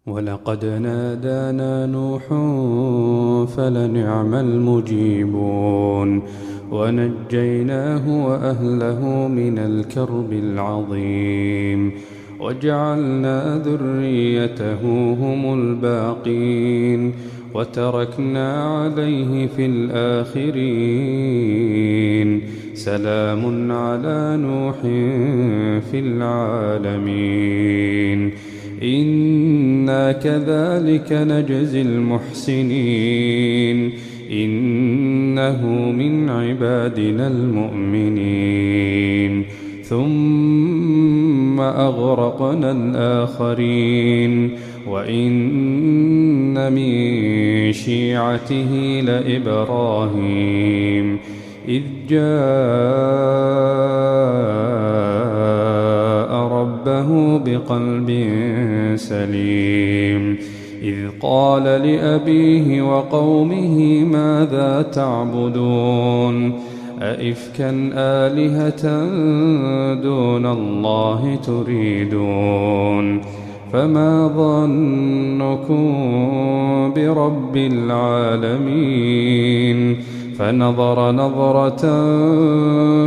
ولقد نادانا نوح فلنعم المجيبون ونجيناه وأهله من الكرب العظيم وجعلنا ذريته هم الباقين وتركنا عليه في الآخرين سلام على نوح في العالمين إنا كذلك نجزي المحسنين إنه من عبادنا المؤمنين ثم أغرقنا الآخرين وإن من شيعته لإبراهيم إذ جاء ربه بقلب سليم إذ قال لأبيه وقومه ماذا تعبدون أئفكا آلهة دون الله تريدون فما ظنكم برب العالمين فنظر نظرة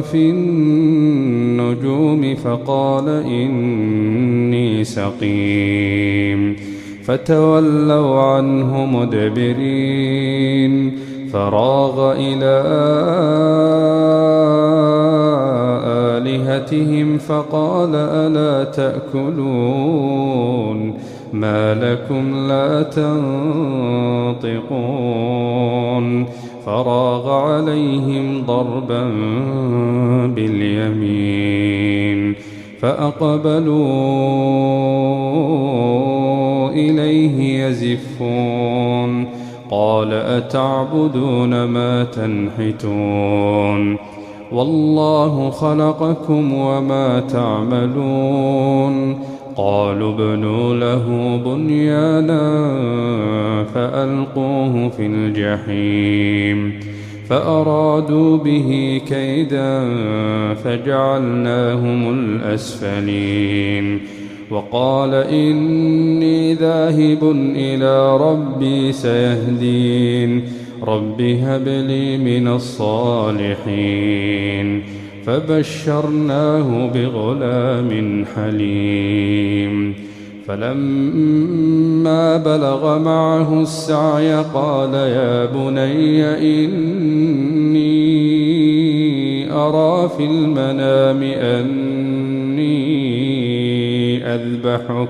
في النجوم فقال إني سقيم فتولوا عنه مدبرين فراغ إلى آلهتهم فقال ألا تأكلون ما لكم لا تنطقون فراغ عليهم ضربا باليمين فأقبلوا إليه يزفون قال أتعبدون ما تنحتون والله خلقكم وما تعملون قالوا ابنوا له بنيانا فألقوه في الجحيم فأرادوا به كيدا فجعلناهم الأسفلين وقال إني ذاهب إلى ربي سيهدين رب هب لي من الصالحين فبشرناه بغلام حليم فلما بلغ معه السعي قال يا بني إني أرى في المنام أني أذبحك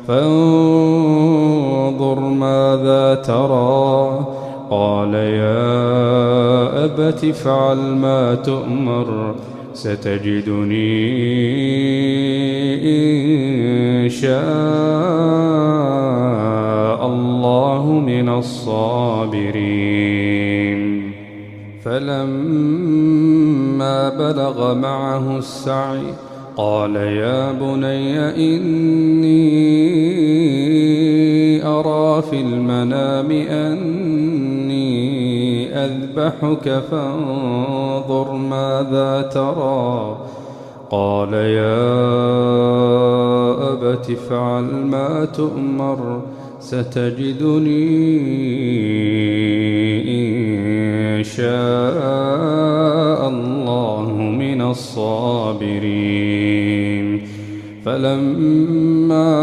فانظر ماذا ترى قال يا أبت افعل ما تؤمر ستجدني إن شاء الله من الصابرين فلما بلغ معه السعي قال يا بني إني أرى في المنام أني أذبحك فانظر ماذا ترى قال يا أبت افعل ما تؤمر ستجدني إن شاء الله من الصابرين فلما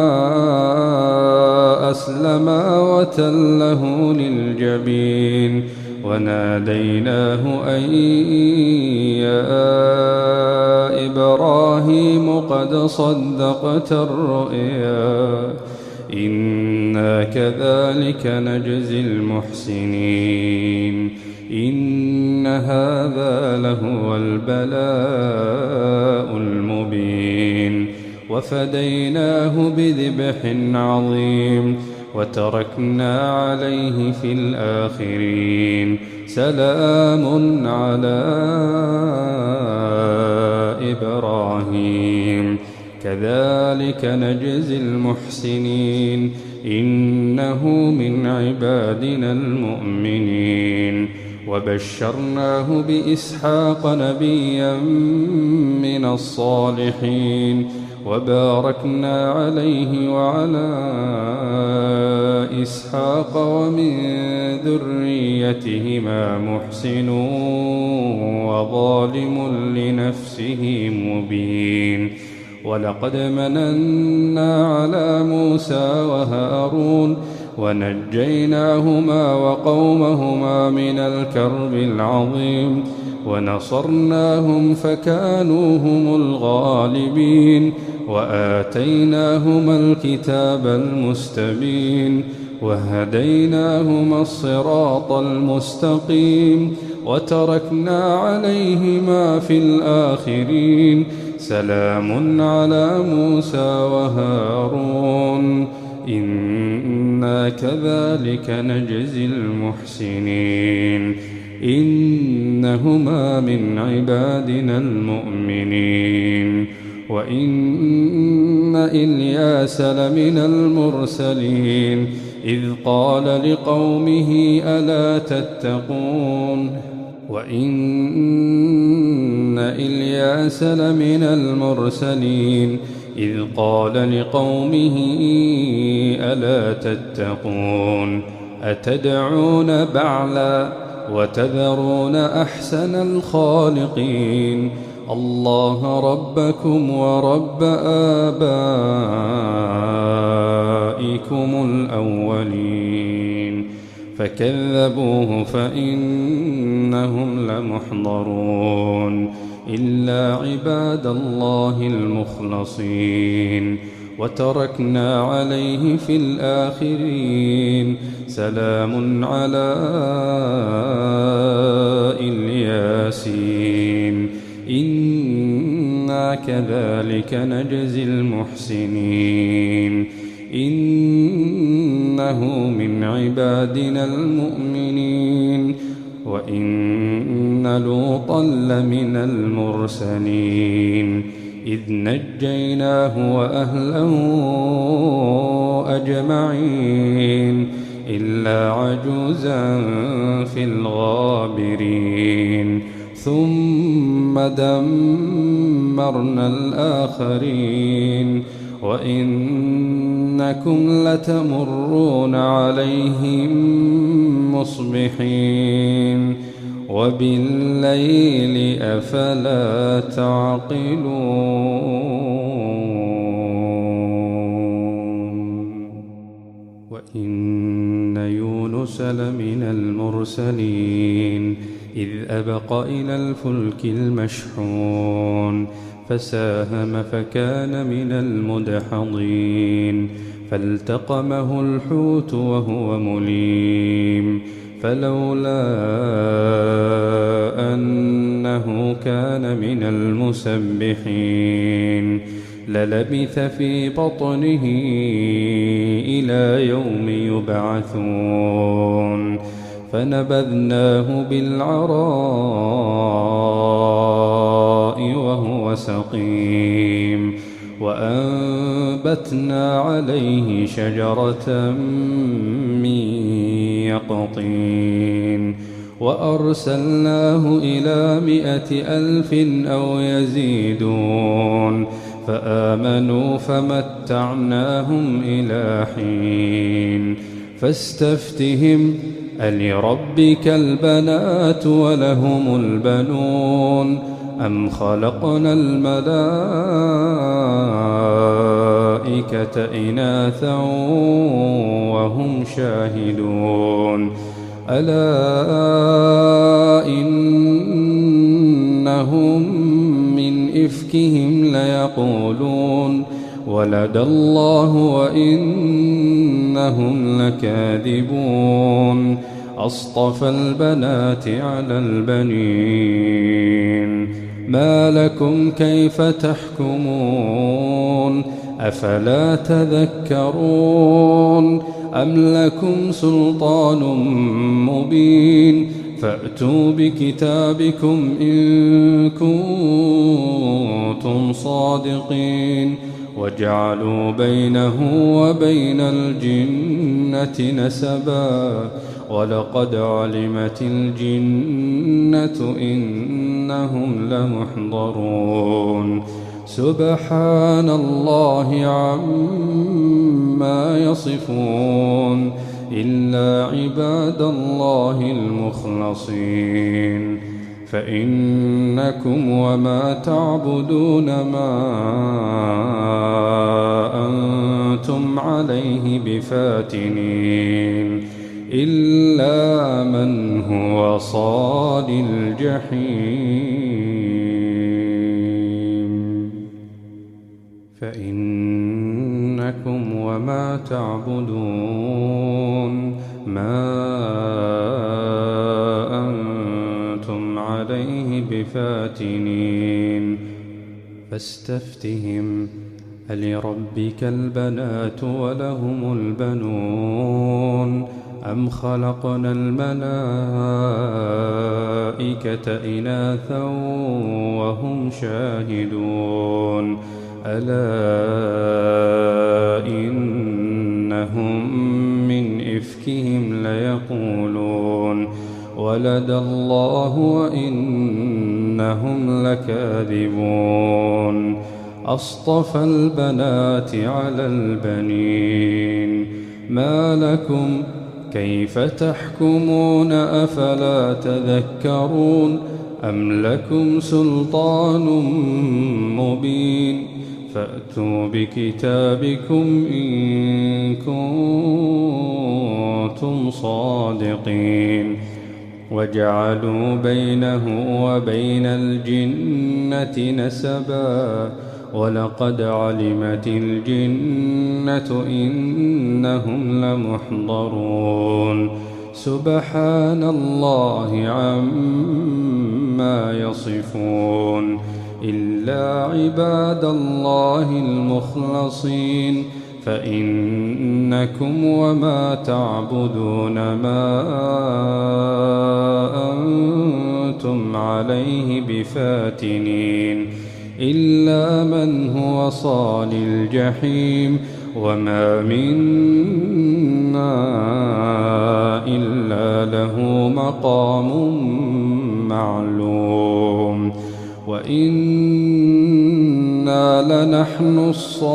أسلما وتله للجبين وناديناه أن يا إبراهيم قد صدقت الرؤيا إنا كذلك نجزي المحسنين إن هذا لهو البلاء المبين وفديناه بذبح عظيم وتركنا عليه في الآخرين سلام على إبراهيم كذلك نجزي المحسنين إنه من عبادنا المؤمنين وبشرناه بإسحاق نبيا من الصالحين وباركنا عليه وعلى وإسحاق ومن ذريتهما محسن وظالم لنفسه مبين. ولقد مننا على موسى وهارون ونجيناهما وقومهما من الكرب العظيم ونصرناهم فكانوا هم الغالبين وآتيناهما الكتاب المستبين وهديناهما الصراط المستقيم وتركنا عليهما في الآخرين. سلام على موسى وهارون إنا كذلك نجزي المحسنين إنهما من عبادنا المؤمنين. وإن إلياس لمن المرسلين إذ قال لقومه ألا تتقون. وإن إلياس لمن المرسلين إذ قال لقومه ألا تتقون أتدعون بعلا وتذرون أحسن الخالقين الله ربكم ورب آبائكم الأولين. فكذبوه فإنهم لمحضرون إلا عباد الله المخلصين. وتركنا عليه في الآخرين سلام على الياسين إنا كذلك نجزي المحسنين إنه من عبادنا المؤمنين. وإن لوطا لمن المرسلين إذ نجيناه وأهله أجمعين إلا عجوزا في الغابرين ثم دمرنا الآخرين. وإنكم لتمرون عليهم مصبحين وبالليل أفلا تعقلون. وإن يونس لمن المرسلين إذ أبق إلى الفلك المشحون فساهم فكان من المدحضين فالتقمه الحوت وهو مليم فلولا أنه كان من المسبحين للبث في بطنه إلى يوم يبعثون فنبذناه بالعراء وهو سقيم وأنبتنا عليه شجرة من يقطين وأرسلناه إلى 100,000 أو يزيدون فآمنوا فمتعناهم إلى حين. فاستفتهم ألربك البنات ولهم البنون أم خلقنا الملائكة إناثا وهم شاهدون ألا إنهم من إفكهم ليقولون ولد الله وإنهم لكاذبون أصطفى البنات على البنين ما لكم كيف تحكمون أفلا تذكرون أم لكم سلطان مبين فأتوا بكتابكم إن كنتم صادقين وجعلوا بينه وبين الجنة نسبا ولقد علمت الجنة إنهم لمحضرون سبحان الله عما يصفون إلا عباد الله المخلصين فإنكم وما تعبدون ما أنتم عليه بفاتنين إلا من هو صال الجحيم فإنكم وما تعبدون ما أنتم عليه بفاتنين فاستفتهم ألربك البنات ولهم البنون أم خلقنا الملائكة إناثا وهم شاهدون ألا إنهم من إفكهم ليقولون ولد الله وإنهم لكاذبون أصطفى البنات على البنين ما لكم كيف تحكمون أفلا تذكرون أم لكم سلطان مبين فأتوا بكتابكم إن كنتم صادقين وجعلوا بينه وبين الجنة نسبا ولقد علمت الجنة إنهم لمحضرون سبحان الله عما يصفون إلا عباد الله المخلصين فإنكم وما تعبدون ما أنتم عليه بفاتنين إلا من هو صال الجحيم وما منا إلا له مقام معلوم وإنا لنحن الصافون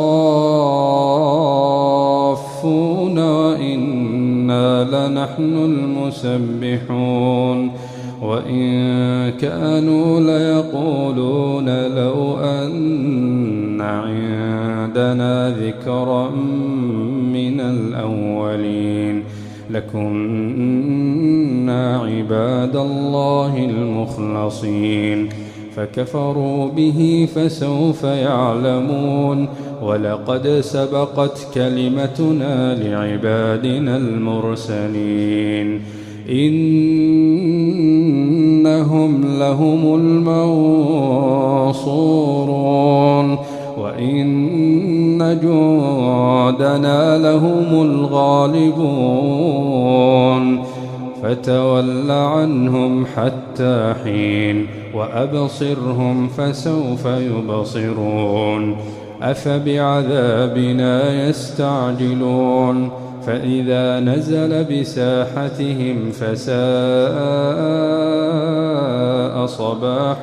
وإنا لنحن المسبحون وإن كانوا ليقولون لو أن عندنا ذكرا من الأولين لكنا عباد الله المخلصين فكفروا به فسوف يعلمون ولقد سبقت كلمتنا لعبادنا المرسلين إنهم لهم المنصورون وإن جندنا لهم الغالبون فتول عنهم حتى حين وأبصرهم فسوف يبصرون أفبعذابنا يستعجلون فإذا نزل بساحتهم فساء صباح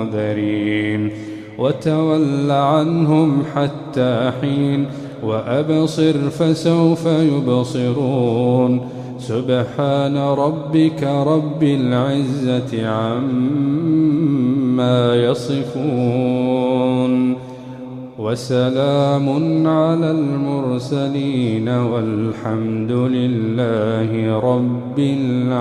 المنذرين وتول عنهم حتى حين وأبصر فسوف يبصرون سبحان ربك رب العزة عما يصفون وسلام على المرسلين والحمد لله رب العالمين.